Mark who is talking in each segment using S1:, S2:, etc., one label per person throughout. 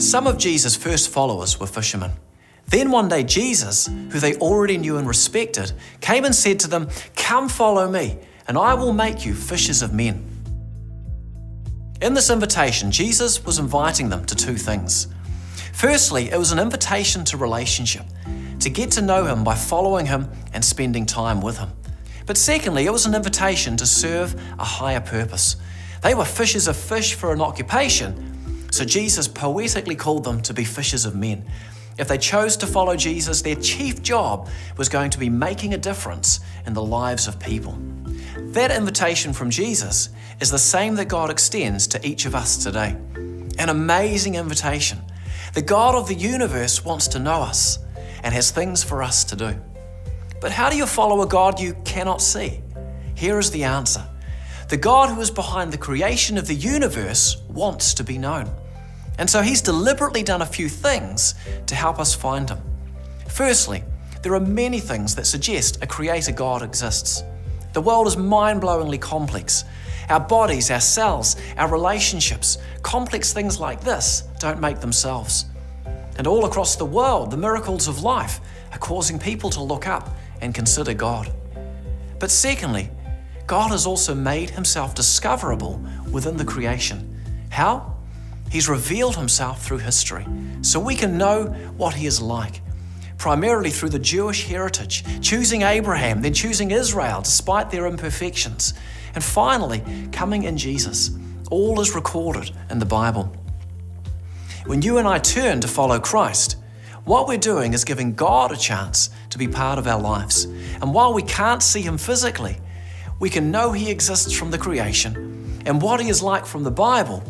S1: Some of Jesus' first followers were fishermen. Then one day Jesus, who they already knew and respected, came and said to them, "Come follow me, and I will make you fishers of men." In this invitation, Jesus was inviting them to two things. Firstly, it was an invitation to relationship, to get to know him by following him and spending time with him. But secondly, it was an invitation to serve a higher purpose. They were fishers of fish for an occupation, so Jesus poetically called them to be fishers of men. If they chose to follow Jesus, their chief job was going to be making a difference in the lives of people. That invitation from Jesus is the same that God extends to each of us today. An amazing invitation. The God of the universe wants to know us and has things for us to do. But how do you follow a God you cannot see? Here is the answer. The God who is behind the creation of the universe wants to be known. And so he's deliberately done a few things to help us find him. Firstly, there are many things that suggest a creator God exists. The world is mind-blowingly complex. Our bodies, our cells, our relationships, complex things like this don't make themselves. And all across the world, the miracles of life are causing people to look up and consider God. But secondly, God has also made himself discoverable within the creation. How? He's revealed himself through history, so we can know what he is like. Primarily through the Jewish heritage, choosing Abraham, then choosing Israel despite their imperfections, and finally coming in Jesus. All is recorded in the Bible. When you and I turn to follow Christ, what we're doing is giving God a chance to be part of our lives. And while we can't see him physically, we can know he exists from the creation and what he is like from the Bible.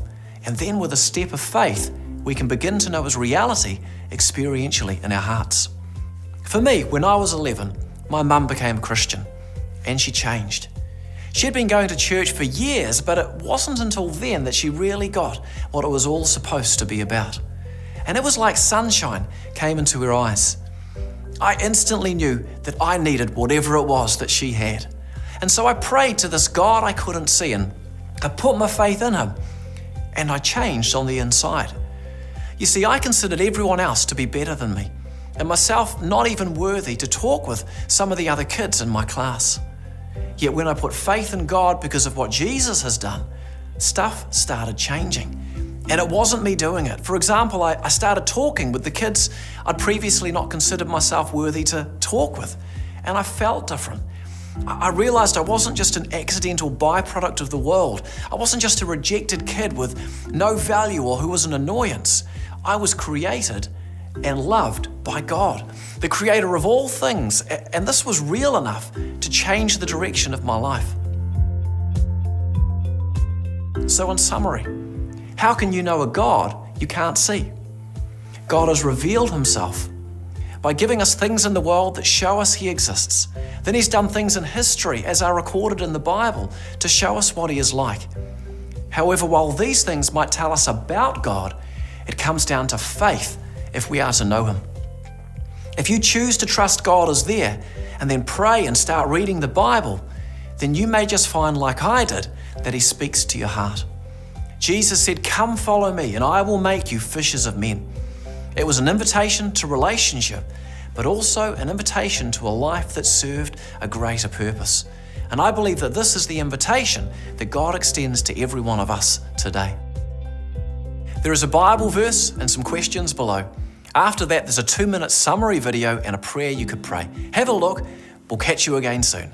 S1: And then with a step of faith, we can begin to know his reality experientially in our hearts. For me, when I was 11, my mum became a Christian, and she changed. She'd been going to church for years, but it wasn't until then that she really got what it was all supposed to be about. And it was like sunshine came into her eyes. I instantly knew that I needed whatever it was that she had. And so I prayed to this God I couldn't see, and I put my faith in him, and I changed on the inside. You see, I considered everyone else to be better than me, and myself not even worthy to talk with some of the other kids in my class. Yet when I put faith in God because of what Jesus has done, stuff started changing. And it wasn't me doing it. For example, I started talking with the kids I'd previously not considered myself worthy to talk with, and I felt different. I realized I wasn't just an accidental byproduct of the world. I wasn't just a rejected kid with no value or who was an annoyance. I was created and loved by God, the creator of all things, and this was real enough to change the direction of my life. So in summary, how can you know a God you can't see? God has revealed himself by giving us things in the world that show us he exists. Then he's done things in history, as are recorded in the Bible, to show us what he is like. However, while these things might tell us about God, it comes down to faith if we are to know him. If you choose to trust God is there and then pray and start reading the Bible, then you may just find, like I did, that he speaks to your heart. Jesus said, "Come follow me and I will make you fishers of men." It was an invitation to relationship, but also an invitation to a life that served a greater purpose. And I believe that this is the invitation that God extends to every one of us today. There is a Bible verse and some questions below. After that, there's a 2-minute summary video and a prayer you could pray. Have a look. We'll catch you again soon.